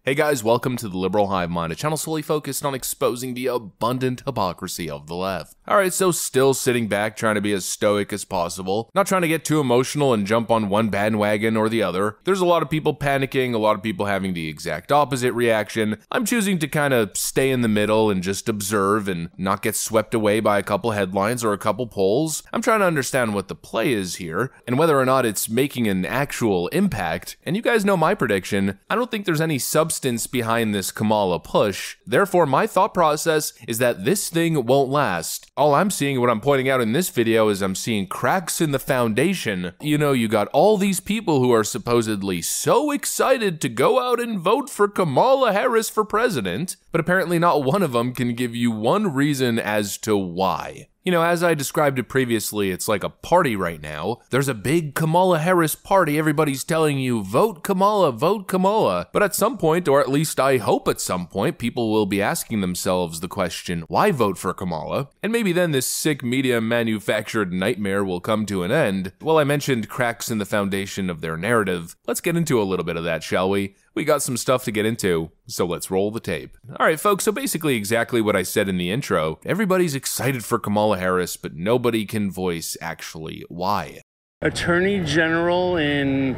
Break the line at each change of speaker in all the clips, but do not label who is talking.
Hey guys, welcome to the Liberal Hive Mind, a channel solely focused on exposing the abundant hypocrisy of the left. Alright, so still sitting back trying to be as stoic as possible, not trying to get too emotional and jump on one bandwagon or the other. There's a lot of people panicking, a lot of people having the exact opposite reaction. I'm choosing to kind of stay in the middle and just observe and not get swept away by a couple headlines or a couple polls. I'm trying to understand what the play is here, and whether or not it's making an actual impact. And you guys know my prediction, I don't think there's any substance behind this Kamala push. Therefore, my thought process is that this thing won't last. All I'm seeing, what I'm pointing out in this video, is I'm seeing cracks in the foundation. You know, you got all these people who are supposedly so excited to go out and vote for Kamala Harris for president, but apparently not one of them can give you one reason as to why. You know, as I described it previously, it's like a party right now. There's a big Kamala Harris party. Everybody's telling you, vote Kamala, vote Kamala. But at some point, or at least I hope at some point, people will be asking themselves the question, why vote for Kamala? And maybe then this sick media manufactured nightmare will come to an end. Well, I mentioned cracks in the foundation of their narrative. Let's get into a little bit of that, shall we? We got some stuff to get into, so let's roll the tape. Alright folks, so basically exactly what I said in the intro. Everybody's excited for Kamala Harris, but nobody can voice actually why.
Attorney General in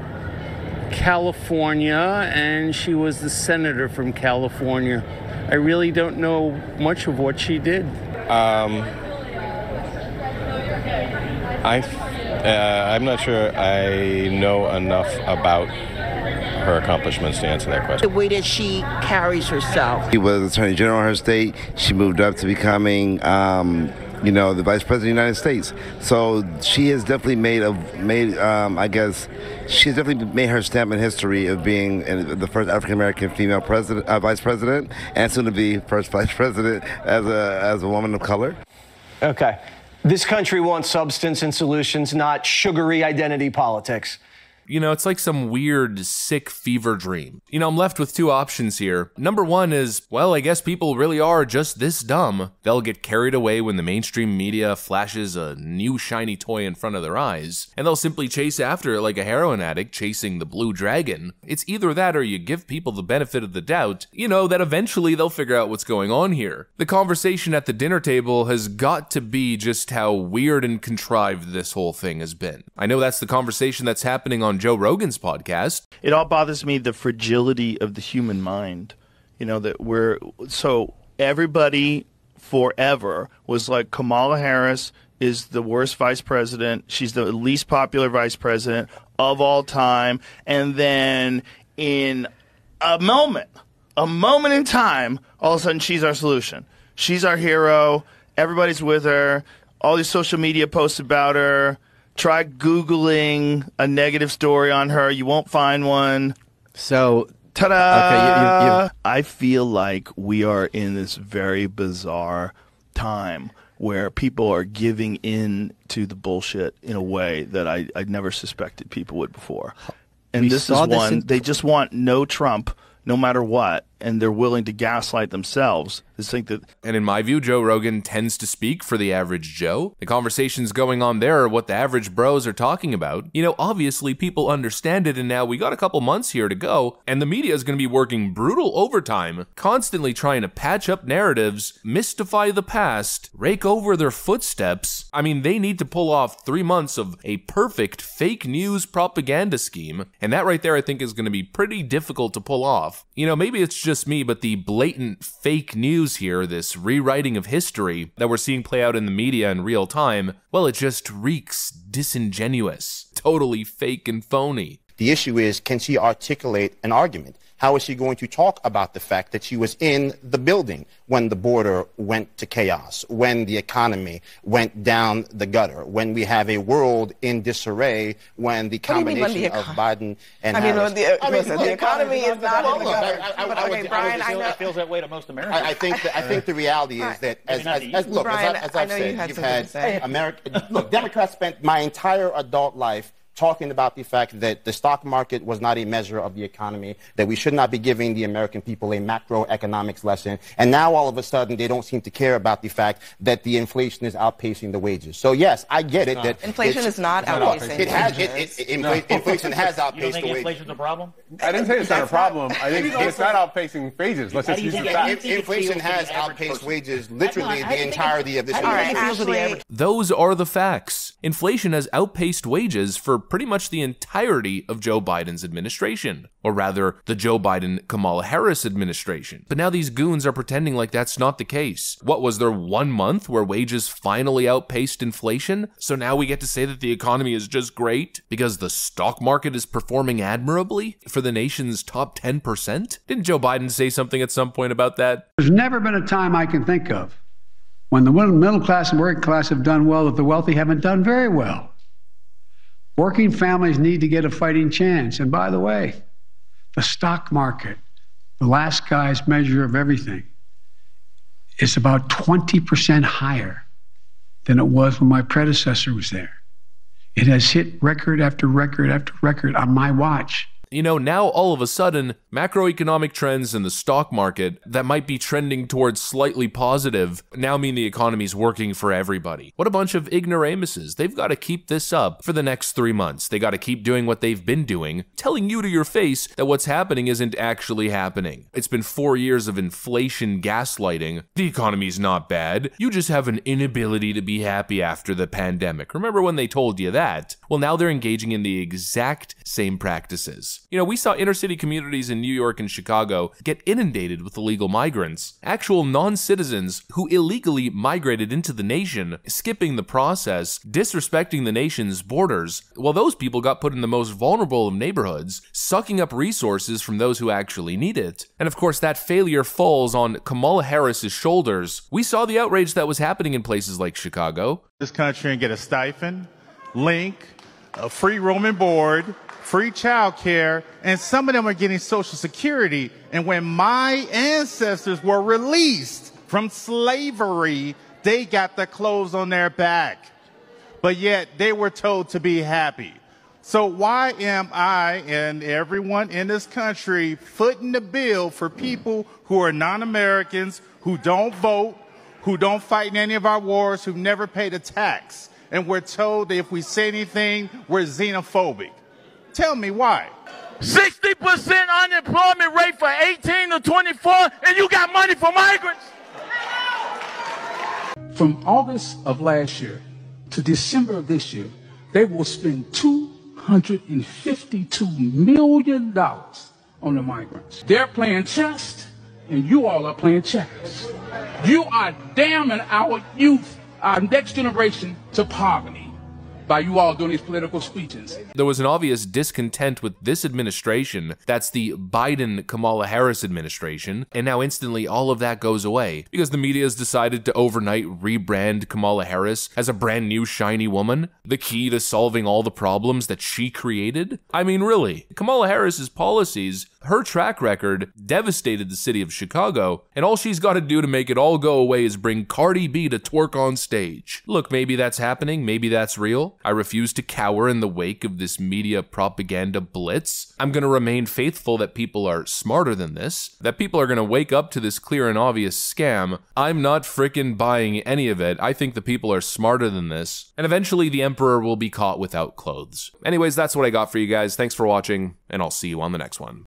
California, and she was the senator from California. I really don't know much of what she did.
I'm not sure I know enough about her accomplishments to answer that question.
The way that she carries herself.
She was Attorney General in her state. She moved up to becoming, you know, the Vice President of the United States. So she has definitely made she's definitely made her stamp in history of being the first African American female president, Vice President, and soon to be first Vice President as a woman of color.
Okay, this country wants substance and solutions, not sugary identity politics.
You know, it's like some weird, sick fever dream. You know, I'm left with two options here. Number one is, well, I guess people really are just this dumb. They'll get carried away when the mainstream media flashes a new shiny toy in front of their eyes, and they'll simply chase after it like a heroin addict chasing the blue dragon. It's either that or you give people the benefit of the doubt, you know, that eventually they'll figure out what's going on here. The conversation at the dinner table has got to be just how weird and contrived this whole thing has been. I know that's the conversation that's happening on Joe Rogan's podcast.
It all bothers me, the fragility of the human mind. You know, that so everybody forever was like, Kamala Harris is the worst vice president. She's the least popular vice president of all time. And then in a moment in time, all of a sudden she's our solution. She's our hero. Everybody's with her. All these social media posts about her. Try Googling a negative story on her. You won't find one.
So,
ta-da! Okay, I feel like we are in this very bizarre time where people are giving in to the bullshit in a way that I never suspected people would before. And this is one, they just want no Trump, no matter what, and they're willing to gaslight themselves to think that.
And in my view, Joe Rogan tends to speak for the average Joe. The conversations going on there are what the average bros are talking about. You know, obviously people understand it, and now we got a couple months here to go, and the media is going to be working brutal overtime, constantly trying to patch up narratives, mystify the past, rake over their footsteps. I mean, they need to pull off 3 months of a perfect fake news propaganda scheme, and that right there I think is going to be pretty difficult to pull off. You know, maybe it's just me, but the blatant fake news here, this rewriting of history that we're seeing play out in the media in real time, well, it just reeks disingenuous, totally fake and phony.
The issue is, can she articulate an argument? How is she going to talk about the fact that she was in the building when the border went to chaos, when the economy went down the gutter, when we have a world in disarray, when the combination of Biden and Harris...
The economy is not in the gutter. Okay, Brian, I know
it feels that way to most Americans.
I think the reality is that, as I've said, you've had Democrats spent my entire adult life talking about the fact that the stock market was not a measure of the economy, that we should not be giving the American people a macroeconomics lesson, and now all of a sudden they don't seem to care about the fact that the inflation is outpacing the wages. So yes, I get it that
inflation is not outpacing.
Inflation has outpaced the wages.
Inflation's a problem?
I didn't say it's not a problem. I think it's not outpacing wages. Let's just use the facts.
Inflation has outpaced wages literally the entirety of this administration.
Those are the facts. Inflation has outpaced wages for pretty much the entirety of Joe Biden's administration, or rather, the Joe Biden-Kamala Harris administration. But now these goons are pretending like that's not the case. What, was there 1 month where wages finally outpaced inflation? So now we get to say that the economy is just great because the stock market is performing admirably for the nation's top 10%? Didn't Joe Biden say something at some point about that?
There's never been a time I can think of when the middle class and working class have done well that the wealthy haven't done very well. Working families need to get a fighting chance. And by the way, the stock market, the last guy's measure of everything, is about 20% higher than it was when my predecessor was there. It has hit record after record after record on my watch.
You know, now all of a sudden, macroeconomic trends in the stock market that might be trending towards slightly positive now mean the economy's working for everybody. What a bunch of ignoramuses. They've got to keep this up for the next 3 months. They got to keep doing what they've been doing, telling you to your face that what's happening isn't actually happening. It's been 4 years of inflation gaslighting. The economy's not bad. You just have an inability to be happy after the pandemic. Remember when they told you that? Well, now they're engaging in the exact same practices. You know, we saw inner city communities in New York and Chicago get inundated with illegal migrants, actual non-citizens who illegally migrated into the nation, skipping the process, disrespecting the nation's borders, while those people got put in the most vulnerable of neighborhoods, sucking up resources from those who actually need it. And of course, that failure falls on Kamala Harris's shoulders. We saw the outrage that was happening in places like Chicago.
This country and get a stipend, link, a free room and board, free child care, and some of them are getting Social Security. And when my ancestors were released from slavery, they got the clothes on their back. But yet they were told to be happy. So why am I and everyone in this country footing the bill for people who are non-Americans, who don't vote, who don't fight in any of our wars, who've never paid a tax? And we're told that if we say anything, we're xenophobic. Tell me why. 60% unemployment rate for 18 to 24, and you got money for migrants.
From August of last year to December of this year, they will spend $252 million on the migrants. They're playing chess, and you all are playing checkers. You are damning our youth, our next generation, to poverty by you all doing these political speeches.
There was an obvious discontent with this administration. That's the Biden-Kamala Harris administration. And now instantly all of that goes away because the media has decided to overnight rebrand Kamala Harris as a brand new shiny woman, the key to solving all the problems that she created. I mean, really, Kamala Harris's policies, her track record devastated the city of Chicago, and all she's got to do to make it all go away is bring Cardi B to twerk on stage. Look, maybe that's happening, maybe that's real. I refuse to cower in the wake of this media propaganda blitz. I'm going to remain faithful that people are smarter than this, that people are going to wake up to this clear and obvious scam. I'm not frickin' buying any of it. I think the people are smarter than this, and eventually the emperor will be caught without clothes. Anyways, that's what I got for you guys. Thanks for watching, and I'll see you on the next one.